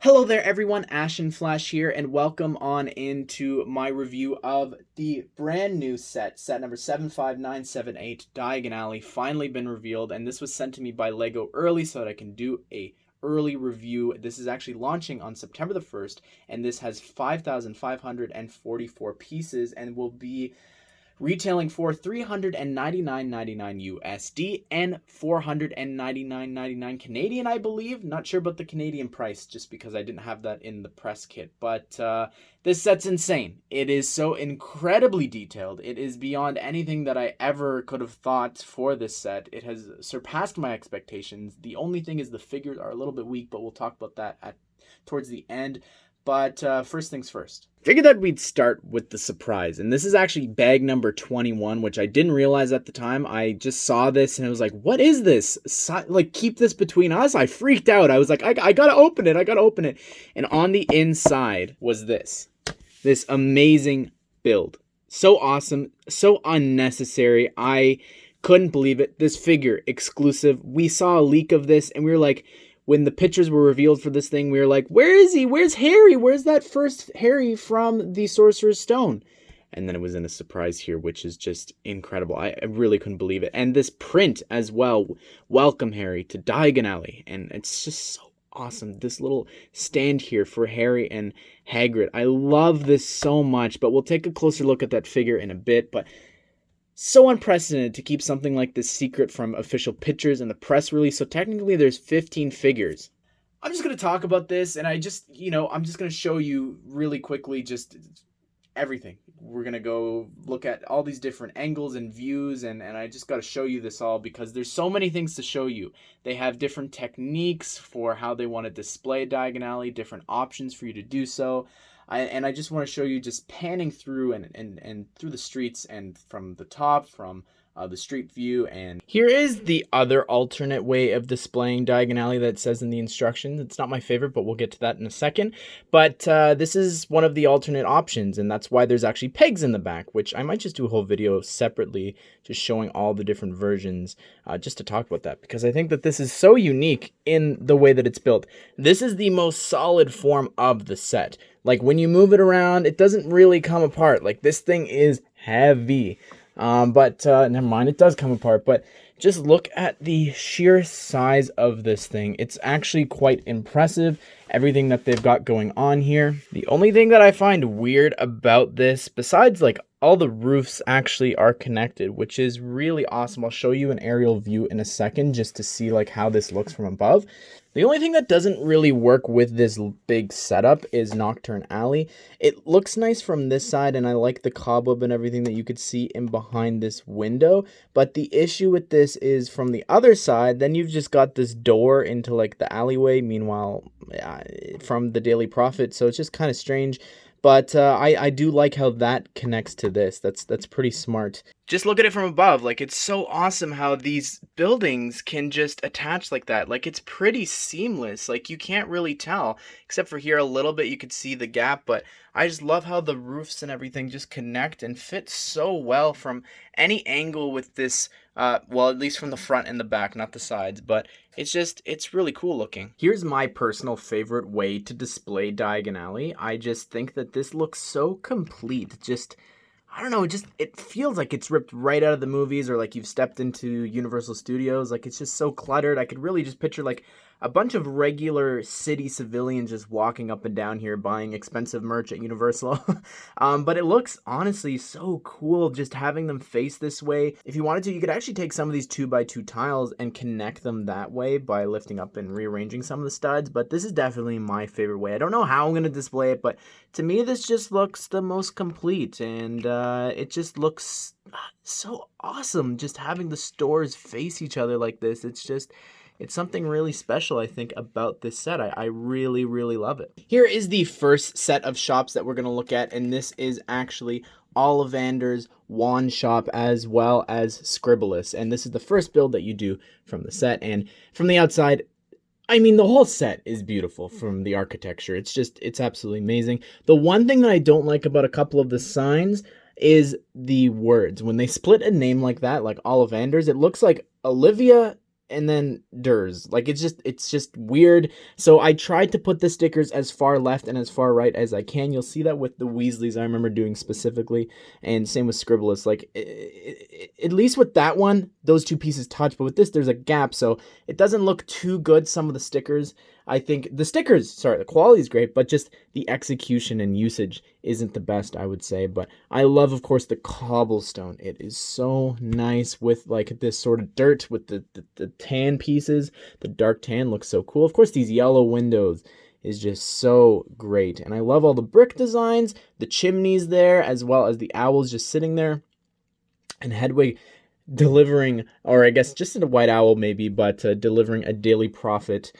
Hello there everyone, Ashnflash here, and welcome on into my review of the brand new set number 75978, Diagon Alley, finally been revealed, and this was sent to me by LEGO early so that I can do a early review. This is actually launching on September the 1st, and this has 5,544 pieces and will be retailing for $399.99 USD and $499.99 Canadian, I believe. Not sure about the Canadian price, just because I didn't have that in the press kit. But this set's insane. It is so incredibly detailed. It is beyond anything that I ever could have thought for this set. It has surpassed my expectations. The only thing is the figures are a little bit weak, but we'll talk about that towards the end. But first things first. Figured that we'd start with the surprise. And this is actually bag number 21, which I didn't realize at the time. I just saw this and I was like, what is this? Keep this between us? I freaked out. I was like, I gotta open it. I gotta open it. And on the inside was this amazing build. So awesome. So unnecessary. I couldn't believe it. This figure, exclusive. We saw a leak of this and we were like, when the pictures were revealed for this thing, we were like, where is he? Where's Harry? Where's that first Harry from the Sorcerer's Stone? And then it was in a surprise here, which is just incredible. I really couldn't believe it. And this print as well, welcome Harry to Diagon Alley. And it's just so awesome. This little stand here for Harry and Hagrid. I love this so much, but we'll take a closer look at that figure in a bit. But so unprecedented to keep something like this secret from official pictures and the press release. So technically there's 15 figures. I'm just going to talk about this and I'm just going to show you really quickly just everything. We're going to go look at all these different angles and views and I just got to show you this all because there's so many things to show you. They have different techniques for how they want to display Diagon Alley, different options for you to do so. I just want to show you just panning through and through the streets and from the top, from the street view. And here is the other alternate way of displaying Diagon Alley that it says in the instructions. It's not my favorite, but we'll get to that in a second. But this is one of the alternate options, and that's why there's actually pegs in the back, which I might just do a whole video separately, just showing all the different versions, just to talk about that, because I think that this is so unique in the way that it's built. This is the most solid form of the set. Like, when you move it around, it doesn't really come apart. Like, this thing is heavy. But never mind, it does come apart. But just look at the sheer size of this thing. It's actually quite impressive, everything that they've got going on here. The only thing that I find weird about this, besides, like, all the roofs actually are connected, which is really awesome. I'll show you an aerial view in a second just to see, like, how this looks from above. The only thing that doesn't really work with this big setup is Nocturne Alley. It looks nice from this side, and I like the cobweb and everything that you could see in behind this window. But the issue with this is from the other side, then you've just got this door into, like, the alleyway, meanwhile, from the Daily Prophet, so it's just kind of strange. But I do like how that connects to this. That's pretty smart. Just look at it from above. Like, it's so awesome how these buildings can just attach like that. Like, it's pretty seamless. Like, you can't really tell. Except for here a little bit, you could see the gap. But I just love how the roofs and everything just connect and fit so well from any angle with this. Well, at least from the front and the back, not the sides. But it's really cool looking. Here's my personal favorite way to display Diagon Alley. I just think that this looks so complete. Just, I don't know, it feels like it's ripped right out of the movies, or like you've stepped into Universal Studios. Like, it's just so cluttered. I could really just picture like a bunch of regular city civilians just walking up and down here buying expensive merch at Universal. But it looks honestly so cool just having them face this way. If you wanted to, you could actually take some of these 2x2 tiles and connect them that way by lifting up and rearranging some of the studs. But this is definitely my favorite way. I don't know how I'm going to display it, but to me this just looks the most complete, and it just looks so awesome just having the stores face each other like this. It's something really special, I think, about this set. I really, really love it. Here is the first set of shops that we're going to look at, and this is actually Ollivander's wand shop as well as Scribblus. And this is the first build that you do from the set. And from the outside, I mean, the whole set is beautiful from the architecture. It's absolutely amazing. The one thing that I don't like about a couple of the signs is the words. When they split a name like that, like Ollivander's, it looks like Olivia and then Durs. Like, it's just weird. So I tried to put the stickers as far left and as far right as I can. You'll see that with the Weasleys, I remember doing specifically, and same with Scribblus. Like, at least with that one, those two pieces touch, but with this, there's a gap, so it doesn't look too good, some of the stickers. I think the quality is great, but just the execution and usage isn't the best, I would say. But I love, of course, the cobblestone. It is so nice with like this sort of dirt with the tan pieces. The dark tan looks so cool. Of course, these yellow windows is just so great. And I love all the brick designs, the chimneys there, as well as the owls just sitting there. And Hedwig delivering, or I guess just a white owl maybe, but delivering a Daily Prophet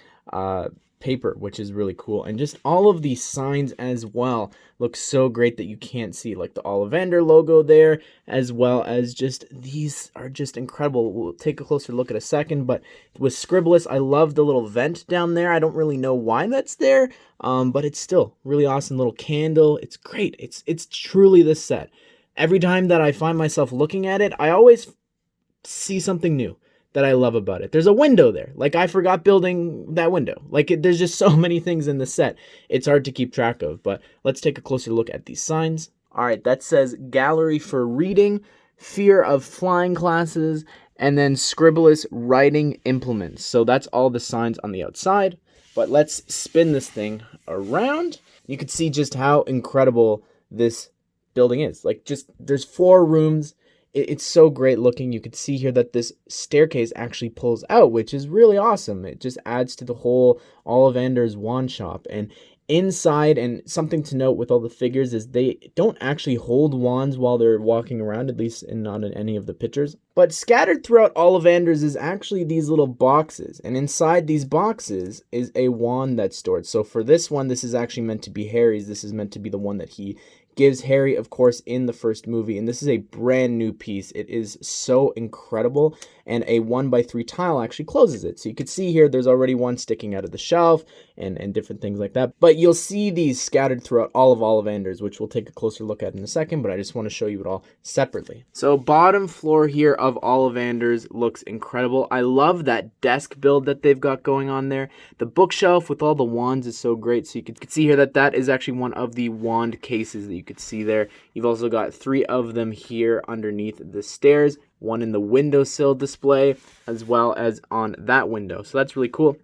paper, which is really cool. And just all of these signs as well look so great that you can't see, like the Ollivander logo there, as well as just these are just incredible. We'll take a closer look at a second, but with Scribblus, I love the little vent down there. I don't really know why that's there, but it's still really awesome. Little candle. It's great. It's truly this set. Every time that I find myself looking at it, I always see something new that I love about it. There's a window there. Like, I forgot building that window. Like, there's just so many things in the set. It's hard to keep track of, but let's take a closer look at these signs. All right, that says Gallery for Reading, Fear of Flying Classes, and then Scribblus Writing Implements. So that's all the signs on the outside, but let's spin this thing around. You can see just how incredible this building is. Like, just, there's 4 rooms. It's so great looking. You can see here that this staircase actually pulls out, which is really awesome. It just adds to the whole Ollivander's wand shop. And inside, and something to note with all the figures, is they don't actually hold wands while they're walking around, at least not in any of the pictures. But scattered throughout Ollivander's is actually these little boxes. And inside these boxes is a wand that's stored. So for this one, this is actually meant to be Harry's. This is meant to be the one that he gives Harry, of course, in the first movie. And this is a brand new piece. It is so incredible. And a 1x3 tile actually closes it. So you can see here, there's already one sticking out of the shelf and different things like that. But you'll see these scattered throughout all of Ollivander's, which we'll take a closer look at in a second. But I just want to show you it all separately. So bottom floor here of Ollivander's looks incredible. I love that desk build that they've got going on there. The bookshelf with all the wands is so great. So you can see here that that is actually one of the wand cases that you could see there. You've also got 3 of them here underneath the stairs, one in the windowsill display, as well as on that window. So that's really cool.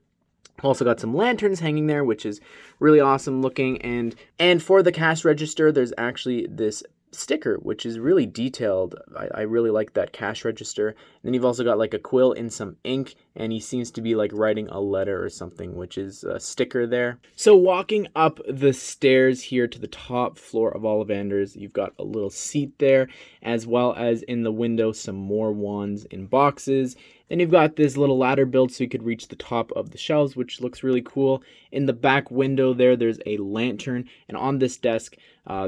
Also got some lanterns hanging there, which is really awesome looking. And for the cash register, there's actually this sticker, which is really detailed. I really like that cash register. And then you've also got like a quill in some ink, and he seems to be like writing a letter or something, which is a sticker there. So walking up the stairs here to the top floor of Ollivander's, you've got a little seat there, as well as in the window some more wands in boxes. Then you've got this little ladder built so you could reach the top of the shelves, which looks really cool. In the back window there's a lantern, and on this desk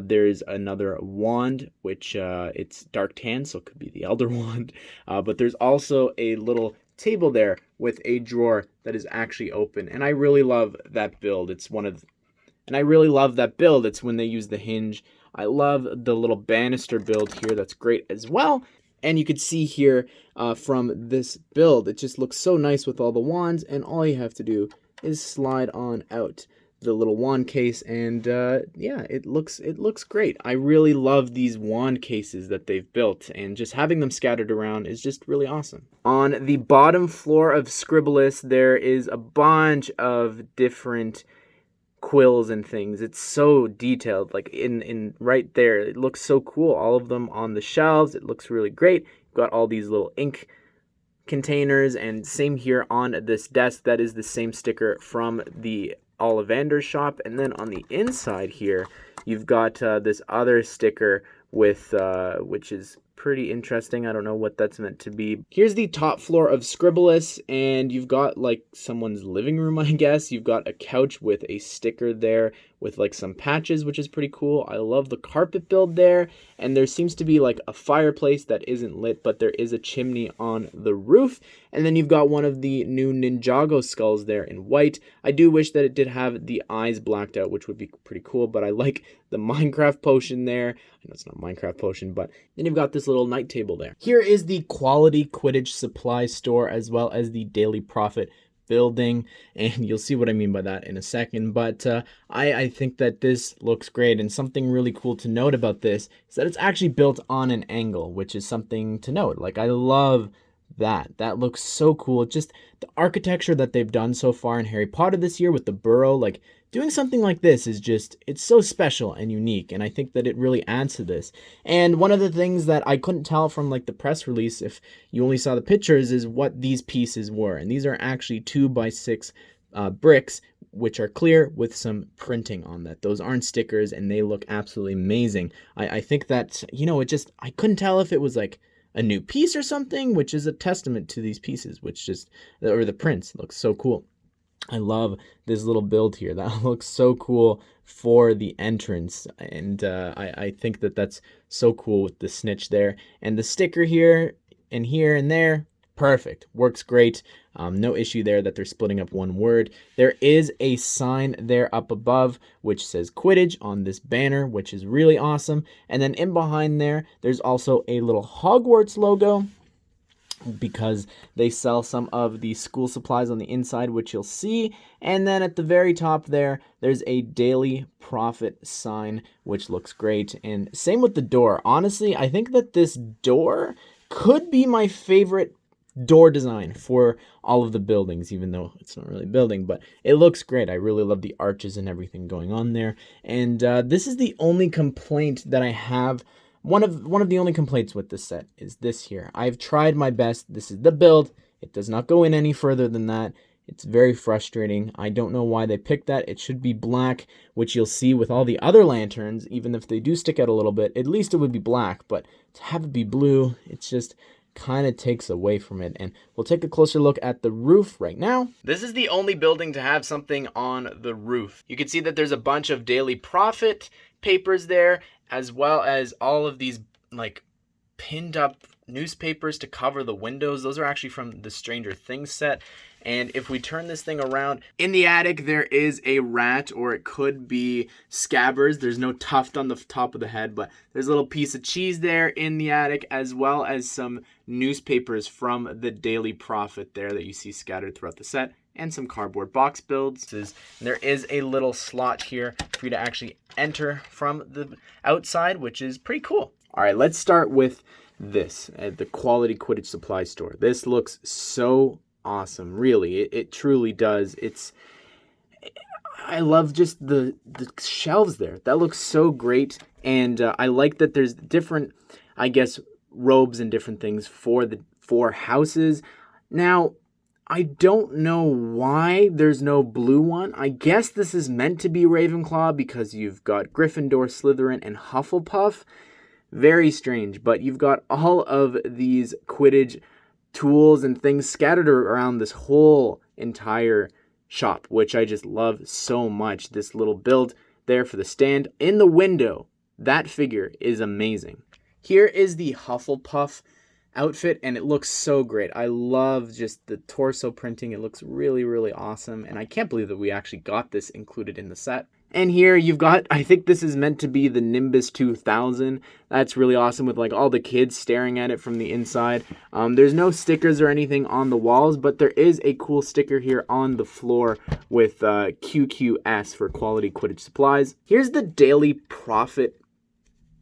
there's another wand, which it's dark tan, so it could be the Elder Wand. But there's also a little table there with a drawer that is actually open, and I really love that build. It's when they use the hinge. I love the little banister build here. That's great as well. And you can see here from this build, it just looks so nice with all the wands, and all you have to do is slide on out the little wand case, and yeah, it looks great. I really love these wand cases that they've built, and just having them scattered around is just really awesome. On the bottom floor of Scribblus, there is a bunch of different quills and things. It's so detailed, like in right there. It looks so cool. All of them on the shelves. It looks really great. You've got all these little ink containers, and same here on this desk. That is the same sticker from the Ollivander shop. And then on the inside here, you've got this other sticker with which is pretty interesting. I don't know what that's meant to be. Here's the top floor of Scribblus, and you've got like someone's living room, I guess. You've got a couch with a sticker there with like some patches, which is pretty cool. I love the carpet build there, and there seems to be like a fireplace that isn't lit, but there is a chimney on the roof. And then you've got one of the new Ninjago skulls there in white. I do wish that it did have the eyes blacked out, which would be pretty cool, but I like the Minecraft potion there. I know it's not Minecraft potion, but then you've got this little night table there. Here is the quality Quidditch supply store as well as the Daily Prophet building, and you'll see what I mean by that in a second. But I think that this looks great, and something really cool to note about this is that it's actually built on an angle, which is something to note. Like, I love that looks so cool. Just the architecture that they've done so far in Harry Potter this year with the burrow, like doing something like this is just, it's so special and unique, and I think that it really adds to this. And one of the things that I couldn't tell from like the press release, if you only saw the pictures, is what these pieces were. And these are actually 2x6 bricks, which are clear with some printing on that. Those aren't stickers, and they look absolutely amazing. I think that, you know, I couldn't tell if it was like a new piece or something, which is a testament to these pieces, or the prints looks so cool. I love this little build here. That looks so cool for the entrance, and I think that that's so cool with the snitch there. And the sticker here and there, perfect. Works great. No issue there that they're splitting up one word. There is a sign there up above which says Quidditch on this banner, which is really awesome. And then in behind there, there's also a little Hogwarts logo, because they sell some of the school supplies on the inside, which you'll see. And then at the very top there's a Daily Prophet sign, which looks great. And same with the door. Honestly, I think that this door could be my favorite door design for all of the buildings, even though it's not really a building, but it looks great. I really love the arches and everything going on there. And this is the only complaint that I have. One of the only complaints with this set is this here. I've tried my best. This is the build. It does not go in any further than that. It's very frustrating. I don't know why they picked that. It should be black, which you'll see with all the other lanterns. Even if they do stick out a little bit, at least it would be black. But to have it be blue, it's just kind of takes away from it. And we'll take a closer look at the roof right now. This is the only building to have something on the roof. You can see that there's a bunch of Daily Prophet papers there, as well as all of these like pinned up newspapers to cover the windows. Those are actually from the Stranger Things set. And if we turn this thing around, in the attic there is a rat, or it could be Scabbers. There's no tuft on the top of the head, but there's a little piece of cheese there in the attic, as well as some newspapers from the Daily Prophet there that you see scattered throughout the set, and some cardboard box builds. There is a little slot here for you to actually enter from the outside, which is pretty cool. All right, let's start with this, the quality Quidditch supply store. This looks so awesome, really. It truly does. I love just the shelves there. That looks so great. And I like that there's different, I guess, robes and different things for the 4 houses. Now, I don't know why there's no blue one. I guess this is meant to be Ravenclaw because you've got Gryffindor, Slytherin, and Hufflepuff. Very strange, but you've got all of these Quidditch tools and things scattered around this whole entire shop, which I just love so much. This little build there for the stand in the window, that figure is amazing. Here is the Hufflepuff outfit, and it looks so great. I love just the torso printing. It looks really, really awesome, and I can't believe that we actually got this included in the set. And here you've got, I think this is meant to be the Nimbus 2000. That's really awesome with like all the kids staring at it from the inside. There's no stickers or anything on the walls, but there is a cool sticker here on the floor with QQS for quality Quidditch supplies. Here's the Daily Prophet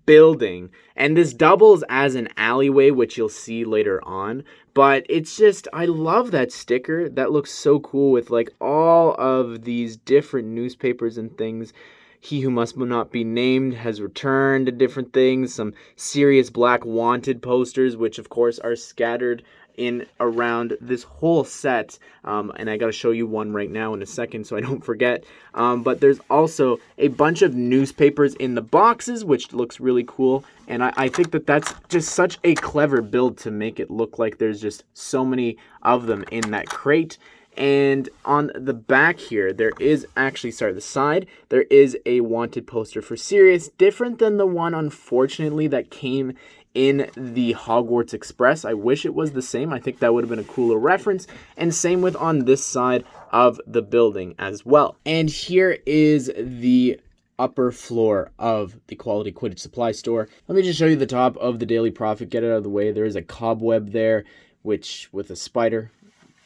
building, and this doubles as an alleyway, which you'll see later on. But it's just, I love that sticker. That looks so cool with like all of these different newspapers and things. He who must not be named has returned to different things. Some Sirius Black wanted posters, which of course are scattered in around this whole set. And I got to show you one right now in a second so I don't forget. But there's also a bunch of newspapers in the boxes, which looks really cool. And I think that that's just such a clever build to make it look like there's just so many of them in that crate. And on the back here, there is actually, the side, there is a wanted poster for Sirius, different than the one, unfortunately, that came in the Hogwarts Express. I wish it was the same. I think that would have been a cooler reference. And same with on this side of the building as well. And here is the upper floor of the Quality Quidditch Supply Store. Let me just show you the top of the Daily Prophet. Get it out of the way. There is a cobweb there, which with a spider.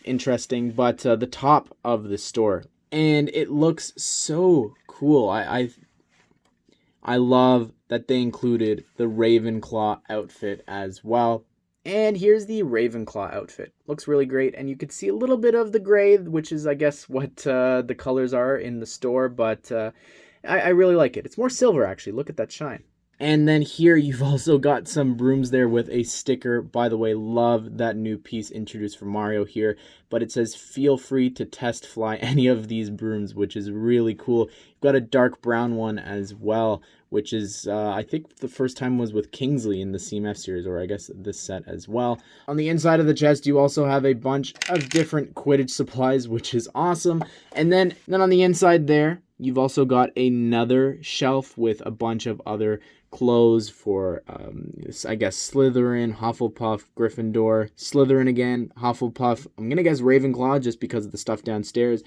Interesting. But the top of the store. And it looks so cool. I love that they included the Ravenclaw outfit as well. And here's the Ravenclaw outfit. Looks really great, and you can see a little bit of the gray, which is, I guess, what the colors are in the store, but I really like it. It's more silver, actually. Look at that shine. And then here you've also got some brooms there with a sticker. By the way, love that new piece introduced for Mario here. But it says, feel free to test fly any of these brooms, which is really cool. You've got a dark brown one as well, which is, I think the first time was with Kingsley in the CMF series, or I guess this set as well. On the inside of the chest, you also have a bunch of different Quidditch supplies, which is awesome. And then on the inside there, you've also got another shelf with a bunch of other clothes for, I guess, Slytherin, Hufflepuff, Gryffindor, Slytherin again, Hufflepuff. I'm going to guess Ravenclaw just because of the stuff downstairs.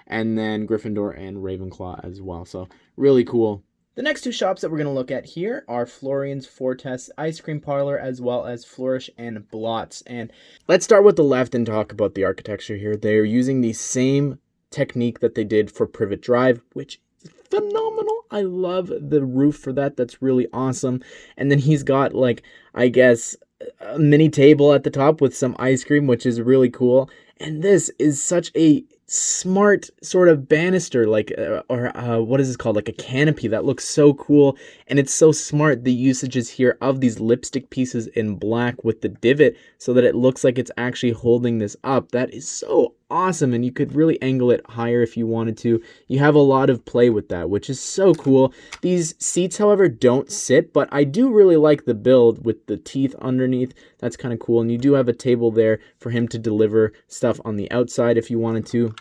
And then Gryffindor and Ravenclaw as well. So really cool. The next two shops that we're going to look at here are Florian's Fortes Ice Cream Parlor as well as Flourish and Blots. And let's start with the left and talk about the architecture here. They're using the same technique that they did for Privet Drive, which is phenomenal. I love the roof for that. That's really awesome. And then he's got, like, I guess, a mini table at the top with some ice cream, which is really cool. And this is such a smart sort of banister, like, what is this called? Like a canopy that looks so cool. And it's so smart, the usages here of these lipstick pieces in black with the divot so that it looks like it's actually holding this up. That is so awesome. And you could really angle it higher if you wanted to. You have a lot of play with that, which is so cool. These seats, however, don't sit, but I do really like the build with the teeth underneath. That's kind of cool. And you do have a table there for him to deliver stuff on the outside if you wanted to.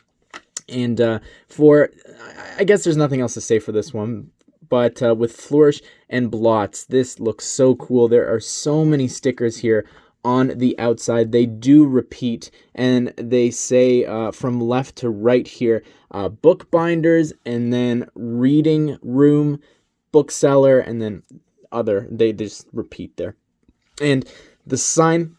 And I guess there's nothing else to say for this one, but with Flourish and Blots, this looks so cool. There are so many stickers here on the outside. They do repeat, and they say from left to right here, bookbinders, and then reading room, bookseller, and then other. They just repeat there. And the sign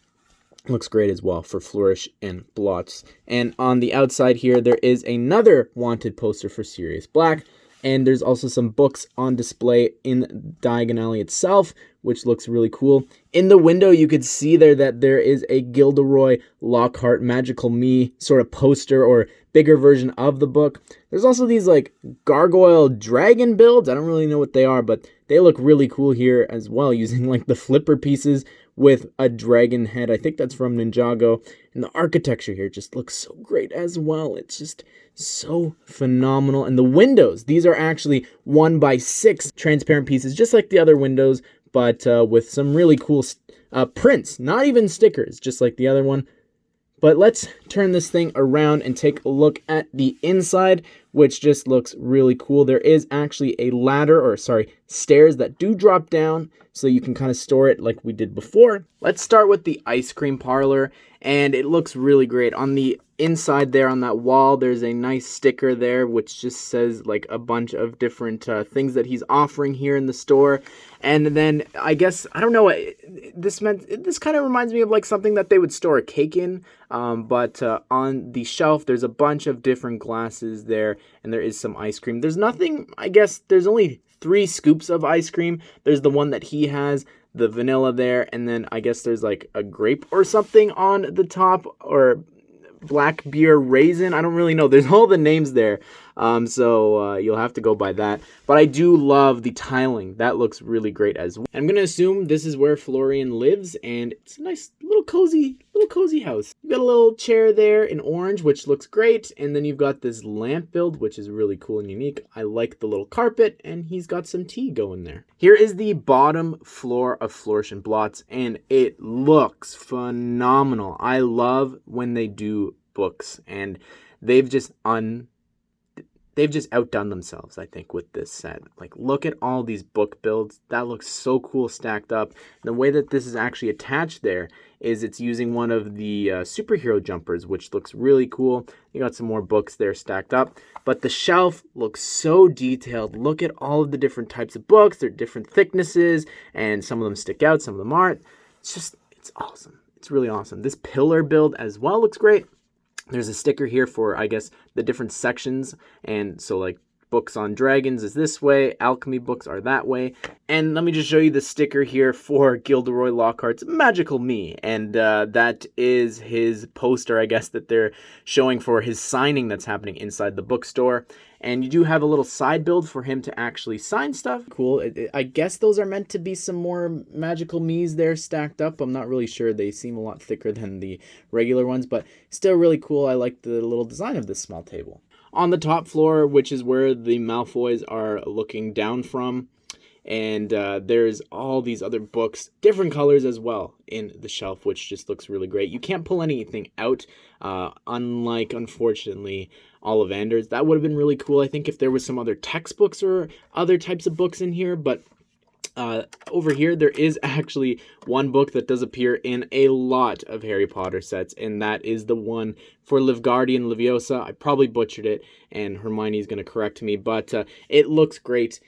looks great as well for Flourish and Blots. And on the outside here, there is another wanted poster for Sirius Black. And there's also some books on display in Diagon Alley itself, which looks really cool. In the window, you could see there that there is a Gilderoy Lockhart Magical Me sort of poster or bigger version of the book. There's also these like gargoyle dragon builds. I don't really know what they are, but they look really cool here as well, using like the flipper pieces with a dragon head. I think that's from Ninjago. And the architecture here just looks so great as well. It's just so phenomenal. And the windows, these are actually 1x6 transparent pieces, just like the other windows, but with some really cool prints, not even stickers, just like the other one. But let's turn this thing around and take a look at the inside, which just looks really cool. There is actually a ladder, or stairs that do drop down, so you can kind of store it like we did before. Let's start with the ice cream parlor, and it looks really great. On the inside there on that wall, there's a nice sticker there, which just says like a bunch of different things that he's offering here in the store. And then I guess, I don't know, this kind of reminds me of like something that they would store a cake in. But on the shelf, there's a bunch of different glasses there, and there is some ice cream. There's nothing, I guess, there's only 3 scoops of ice cream. There's the one that he has, the vanilla there, and then I guess there's like a grape or something on the top, or black beer raisin. I don't really know. There's all the names there. So you'll have to go by that. But I do love the tiling. That looks really great as well. I'm going to assume this is where Florian lives, and it's a nice little cozy house. You've got a little chair there in orange, which looks great. And then you've got this lamp build, which is really cool and unique. I like the little carpet, and he's got some tea going there. Here is the bottom floor of Flourish and Blots, and it looks phenomenal. I love when they do books, and they've just they've just outdone themselves, I think, with this set. Like, look at all these book builds. That looks so cool stacked up. The way that this is actually attached there is it's using one of the superhero jumpers, which looks really cool. You got some more books there stacked up. But the shelf looks so detailed. Look at all of the different types of books. They're different thicknesses, and some of them stick out, some of them aren't. It's awesome. It's really awesome. This pillar build as well looks great. There's a sticker here for, I guess, the different sections. And so, like, books on dragons is this way. Alchemy books are that way. And let me just show you the sticker here for Gilderoy Lockhart's Magical Me. And that is his poster, I guess, that they're showing for his signing that's happening inside the bookstore. And you do have a little side build for him to actually sign stuff. Cool. I guess those are meant to be some more Magical Me's there stacked up. I'm not really sure. They seem a lot thicker than the regular ones, but still really cool. I like the little design of this small table. On the top floor, which is where the Malfoys are looking down from, and there's all these other books, different colors as well, in the shelf, which just looks really great. You can't pull anything out, unlike, unfortunately, Ollivander's. That would have been really cool, I think, if there was some other textbooks or other types of books in here, but over here, there is actually one book that does appear in a lot of Harry Potter sets, and that is the one for Livgardian Leviosa. I probably butchered it, and Hermione's going to correct me, but it looks great.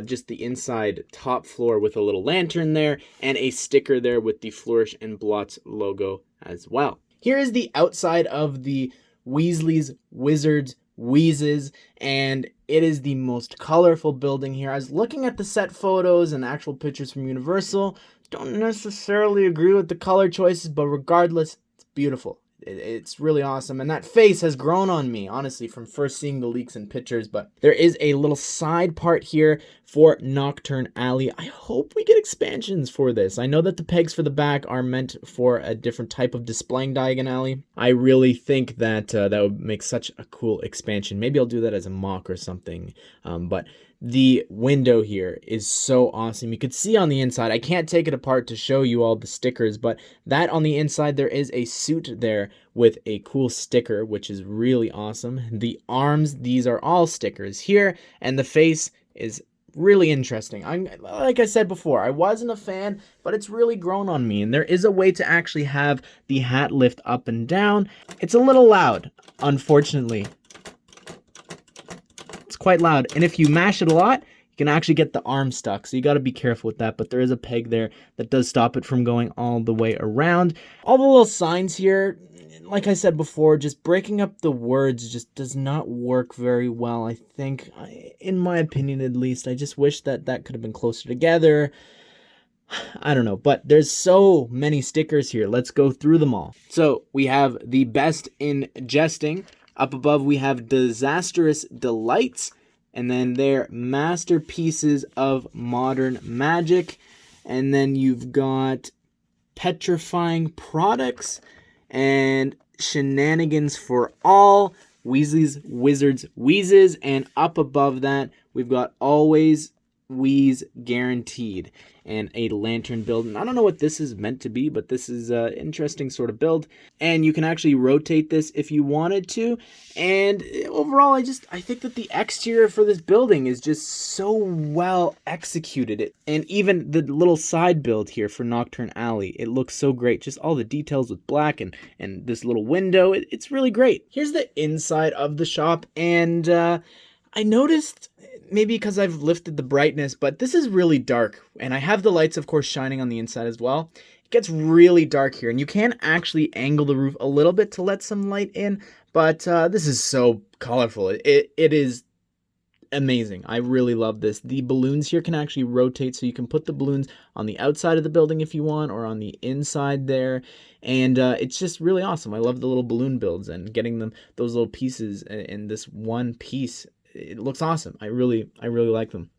Just the inside top floor with a little lantern there, and a sticker there with the Flourish and Blotts logo as well. Here is the outside of the Weasley's Wizards Wheezes, and it is the most colorful building here. I was looking at the set photos and actual pictures from Universal. Don't necessarily agree with the color choices, but regardless, it's beautiful. It's really awesome, and that face has grown on me, honestly, from first seeing the leaks and pictures. But there is a little side part here for Nocturne Alley. I hope we get expansions for this. I know that the pegs for the back are meant for a different type of displaying Diagon Alley. I really think that that would make such a cool expansion. Maybe I'll do that as a mock or something, but the window here is so awesome. You could see on the inside, I can't take it apart to show you all the stickers, but that on the inside, there is a suit there with a cool sticker, which is really awesome. The arms, these are all stickers here, and the face is really interesting. Like I said before, I wasn't a fan, but it's really grown on me, and there is a way to actually have the hat lift up and down. It's a little loud, unfortunately. Quite loud, and if you mash it a lot, you can actually get the arm stuck, so you got to be careful with that. But there is a peg there that does stop it from going all the way around. All the little signs here, like I said before, just breaking up the words just does not work very well, I think, in my opinion at least. I just wish that that could have been closer together. I don't know, but there's so many stickers here. Let's go through them all. So we have the best in jesting. Up above, we have Disastrous Delights, and then they're Masterpieces of Modern Magic, and then you've got Petrifying Products, and Shenanigans for All, Weasley's Wizards Wheezes, and up above that, we've got Always Wheeze Guaranteed, and a lantern build. And I don't know what this is meant to be, but this is an interesting sort of build. And you can actually rotate this if you wanted to. And overall, I think that the exterior for this building is just so well executed. And even the little side build here for Nocturne Alley, it looks so great. Just all the details with black and this little window, it's really great. Here's the inside of the shop, and I noticed, maybe because I've lifted the brightness, but this is really dark. And I have the lights, of course, shining on the inside as well. It gets really dark here, and you can actually angle the roof a little bit to let some light in, but this is so colorful. It is amazing. I really love this. The balloons here can actually rotate, so you can put the balloons on the outside of the building if you want, or on the inside there. And it's just really awesome. I love the little balloon builds and getting them, those little pieces in this one piece. It looks awesome. I really like them.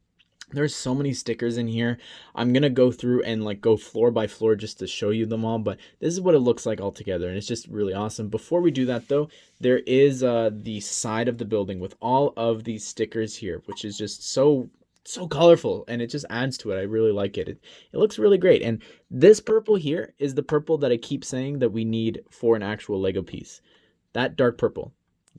There's so many stickers in here. I'm going to go through and go floor by floor just to show you them all, but this is what it looks like all together, and it's just really awesome. Before we do that though, there is the side of the building with all of these stickers here, which is just so colorful, and it just adds to it. I really like it. It looks really great. And this purple here is the purple that I keep saying that we need for an actual Lego piece. That dark purple.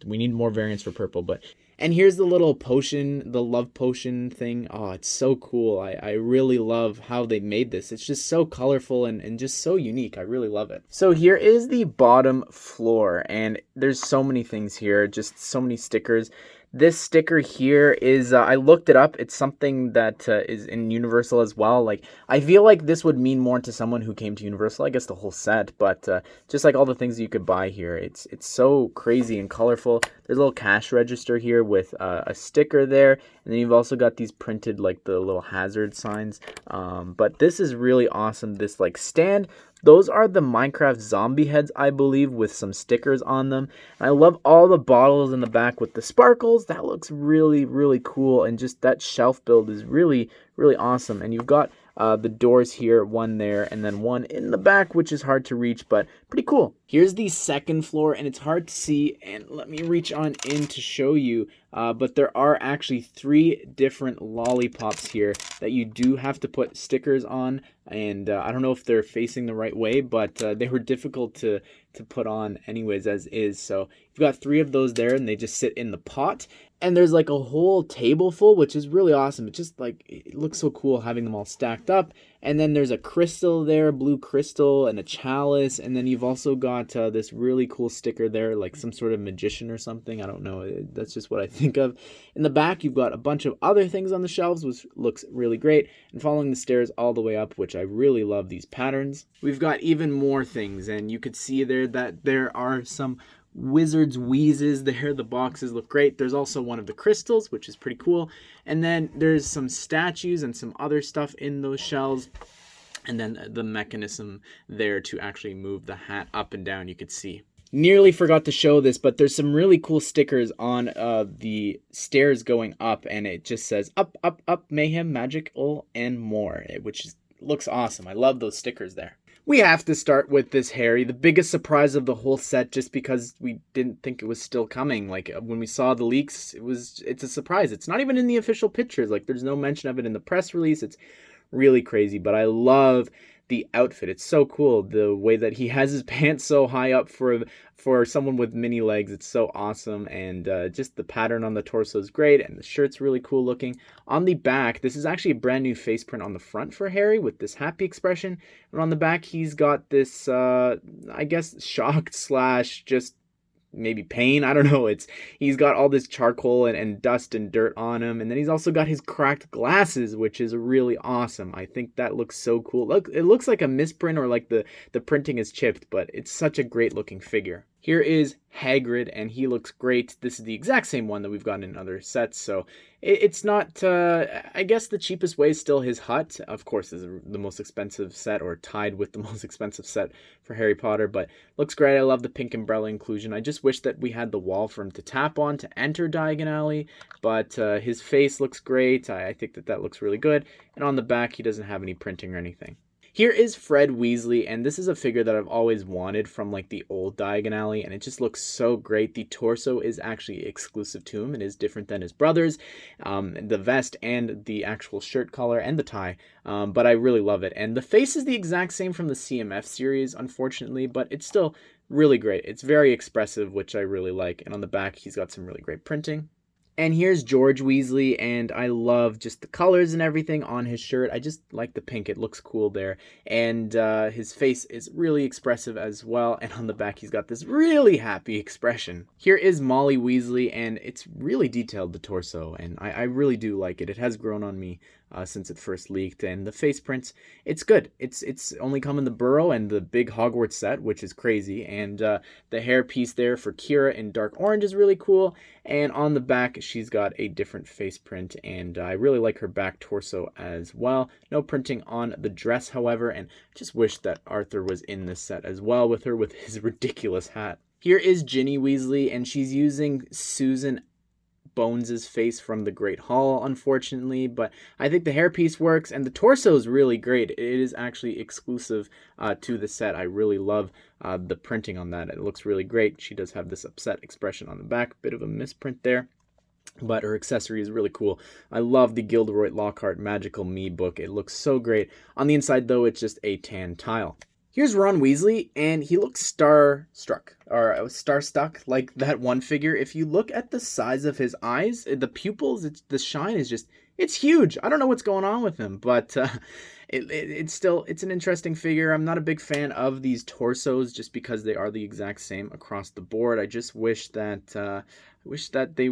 We need more variants for purple, but And here's the little potion, the love potion thing. Oh, it's so cool. I really love how they made this. It's just so colorful and just so unique. I really love it. So here is the bottom floor, and there's so many things here, just so many stickers. This sticker here is, I looked it up. It's something that is in Universal as well. Like, I feel like this would mean more to someone who came to Universal, I guess the whole set, but just like all the things you could buy here, it's so crazy and colorful. There's a little cash register here with a sticker there, and then you've also got these printed, like, the little hazard signs. But this is really awesome, this, like, stand. Those are the Minecraft zombie heads, I believe, with some stickers on them. And I love all the bottles in the back with the sparkles. That looks really, really cool. And just that shelf build is really, really awesome. And you've got the doors here, one there, and then one in the back, which is hard to reach, but pretty cool. Here's the second floor, and it's hard to see, and let me reach on in to show you, but there are actually 3 different lollipops here that you do have to put stickers on, and I don't know if they're facing the right way, but they were difficult to put on anyways as is. So you've got 3 of those there, and they just sit in the pot. And there's like a whole table full, which is really awesome. It just like, it looks so cool having them all stacked up. And then there's a crystal there, blue crystal, and a chalice. And then you've also got this really cool sticker there, like some sort of magician or something. I don't know. That's just what I think of. In the back, you've got a bunch of other things on the shelves, which looks really great. And following the stairs all the way up, which I really love these patterns. We've got even more things, and you could see there that there are some Wizard's Wheezes there. The boxes look great. There's also one of the crystals, which is pretty cool. And then there's some statues and some other stuff in those shells. And then the mechanism there to actually move the hat up and down, you could see. Nearly forgot to show this, but there's some really cool stickers on the stairs going up, and it just says up, up, up, mayhem, magical, and more, which looks awesome. I love those stickers there. We have to start with this Harry, the biggest surprise of the whole set, just because we didn't think it was still coming. Like, when we saw the leaks, it's a surprise. It's not even in the official pictures. Like, there's no mention of it in the press release. It's really crazy, but I love the outfit. It's so cool, the way that he has his pants so high up for someone with mini legs. It's so awesome, and just the pattern on the torso is great, and the shirt's really cool looking. On the back, this is actually a brand new face print on the front for Harry with this happy expression, and on the back he's got this I guess shocked slash just maybe pain. I don't know. He's got all this charcoal and dust and dirt on him, and then he's also got his cracked glasses, which is really awesome. I think that looks so cool. Look, it looks like a misprint or like the printing is chipped, but it's such a great looking figure. Here is Hagrid, and he looks great. This is the exact same one that we've gotten in other sets, so it's not, I guess the cheapest way is still his hut. Of course, is the most expensive set, or tied with the most expensive set for Harry Potter, but looks great. I love the pink umbrella inclusion. I just wish that we had the wall for him to tap on to enter Diagon Alley, but his face looks great. I think that looks really good, and on the back, he doesn't have any printing or anything. Here is Fred Weasley, and this is a figure that I've always wanted from like the old Diagon Alley, and it just looks so great. The torso is actually exclusive to him. It is different than his brothers, the vest and the actual shirt collar and the tie, but I really love it. And the face is the exact same from the CMF series, unfortunately, but it's still really great. It's very expressive, which I really like, and on the back, he's got some really great printing. And here's George Weasley, and I love just the colors and everything on his shirt. I just like the pink. It looks cool there. And his face is really expressive as well. And on the back, he's got this really happy expression. Here is Molly Weasley, and it's really detailed, the torso. And I really do like it. It has grown on me since it first leaked. And the face prints, it's good. It's only come in the Burrow and the big Hogwarts set, which is crazy. And the hair piece there for Kira in dark orange is really cool. And on the back, she's got a different face print, and I really like her back torso as well. No printing on the dress, however, and just wish that Arthur was in this set as well with her with his ridiculous hat. Here is Ginny Weasley, and she's using Susan Bones' face from the Great Hall, unfortunately, but I think the hairpiece works, and the torso is really great. It is actually exclusive to the set. I really love the printing on that. It looks really great. She does have this upset expression on the back, bit of a misprint there, but her accessory is really cool. I love the Gilderoy Lockhart Magical Me book. It looks so great. On the inside, though, it's just a tan tile. Here's Ron Weasley, and he looks star-struck, or star-stuck, like that one figure. If you look at the size of his eyes, the pupils, the shine is just, it's huge. I don't know what's going on with him, but it's an interesting figure. I'm not a big fan of these torsos just because they are the exact same across the board. I just wish that they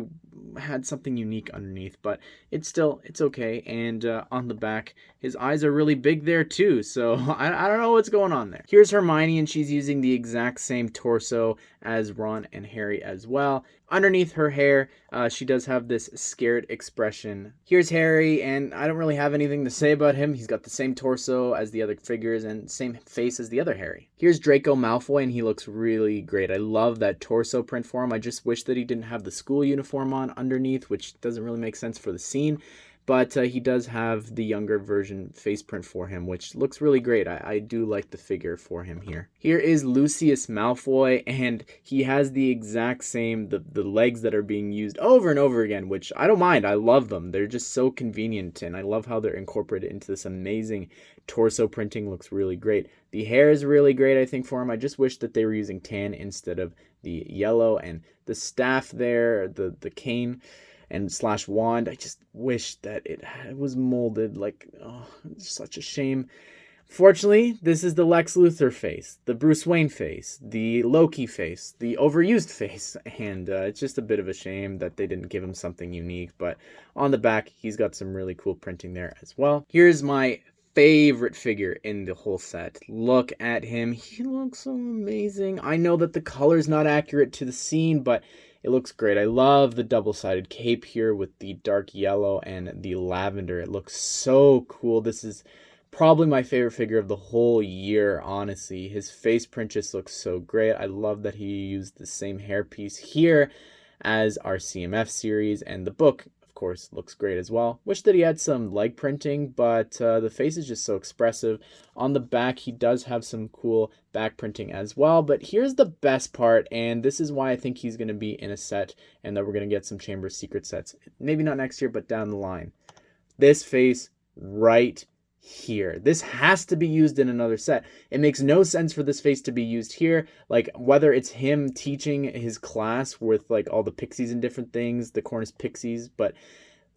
had something unique underneath, but it's okay. And on the back, his eyes are really big there too, so I don't know what's going on there. Here's Hermione, and she's using the exact same torso as Ron and Harry as well. Underneath her hair, she does have this scared expression. Here's Harry, and I don't really have anything to say about him. He's got the same torso as the other figures and same face as the other Harry. Here's Draco Malfoy, and he looks really great. I love that torso print for him. I just wish that he didn't have the school uniform on underneath, which doesn't really make sense for the scene. But he does have the younger version face print for him, which looks really great. I do like the figure for him here. Here is Lucius Malfoy, and he has the exact same, the legs that are being used over and over again, which I don't mind. I love them. They're just so convenient, and I love how they're incorporated into this amazing torso printing. Looks really great. The hair is really great, I think, for him. I just wish that they were using tan instead of the yellow, and the staff there, the cane and / wand, I just wish that it was molded. Like, oh, it's such a shame. Fortunately, this is the Lex Luthor face, the Bruce Wayne face, the Loki face, the overused face, and it's just a bit of a shame that they didn't give him something unique. But on the back, he's got some really cool printing there as well. Here's my favorite figure in the whole set. Look at him. He looks so amazing. I know that the color's not accurate to the scene, but it looks great. I love the double-sided cape here with the dark yellow and the lavender. It looks so cool. This is probably my favorite figure of the whole year, honestly. His face print just looks so great. I love that he used the same hairpiece here as our CMF series, and the book, of course, looks great as well. Wish that he had some leg printing, but the face is just so expressive. On the back, he does have some cool back printing as well, but here's the best part, and this is why I think he's going to be in a set, and that we're going to get some Chamber of Secrets sets. Maybe not next year, but down the line. This face right here. This has to be used in another set. It makes no sense for this face to be used here, like whether it's him teaching his class with like all the pixies and different things, the Cornus pixies, but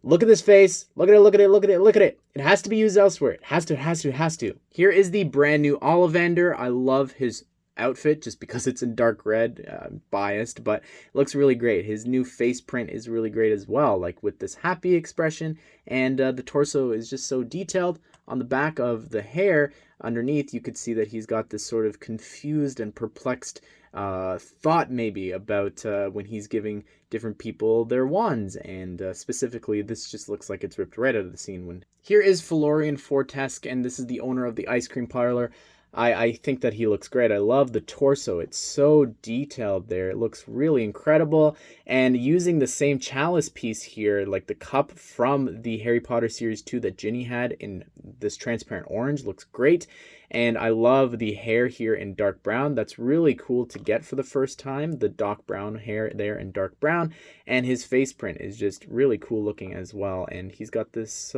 look at this face. Look at it, look at it, look at it, look at it. It has to be used elsewhere. It has to. Here is the brand new Ollivander. I love his outfit just because it's in dark red. I'm biased, but it looks really great. His new face print is really great as well, like with this happy expression, and the torso is just so detailed. On the back of the hair underneath, you could see that he's got this sort of confused and perplexed thought maybe about when he's giving different people their wands, and specifically this just looks like it's ripped right out of the scene. Here is Florian Fortesque, and this is the owner of the ice cream parlor. I think that he looks great. I love the torso. It's so detailed there. It looks really incredible. And using the same chalice piece here, like the cup from the Harry Potter Series 2 that Ginny had in this transparent orange, looks great. And I love the hair here in dark brown. That's really cool to get for the first time. The Doc Brown hair there in dark brown. And his face print is just really cool looking as well. And he's got this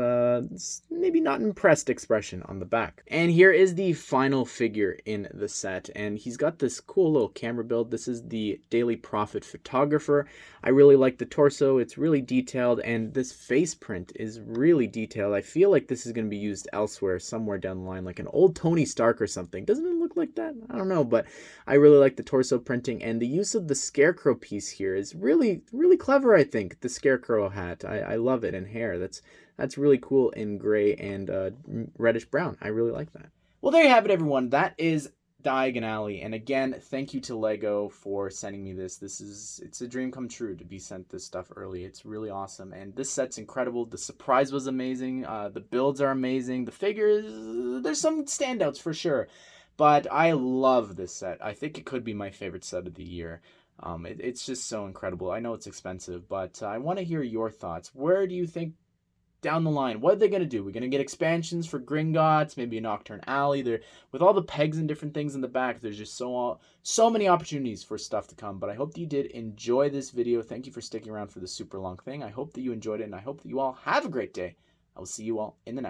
maybe not impressed expression on the back. And here is the final figure in the set. And he's got this cool little camera build. This is the Daily Prophet photographer. I really like the torso. It's really detailed. And this face print is really detailed. I feel like this is going to be used elsewhere, somewhere down the line, like an old Tony Stark or something. Doesn't it look like that? I don't know, but I really like the torso printing, and the use of the scarecrow piece here is really clever. I think the scarecrow hat, I love it, and hair, that's really cool in gray and reddish brown. I really like that. Well, there you have it, everyone. That is Diagon Alley, and again, thank you to Lego for sending me this. It's a dream come true to be sent this stuff early. It's really awesome, and this set's incredible. The surprise was amazing. The builds are amazing. The figures, there's some standouts for sure, but I love this set. I think it could be my favorite set of the year. It's just so incredible. I know it's expensive, but I want to hear your thoughts. Where do you think down the line, what are they going to do? We're going to get expansions for Gringotts, maybe a Nocturne Alley. There, with all the pegs and different things in the back, there's just so many opportunities for stuff to come. But I hope that you did enjoy this video. Thank you for sticking around for the super long thing. I hope that you enjoyed it, and I hope that you all have a great day. I will see you all in the next one.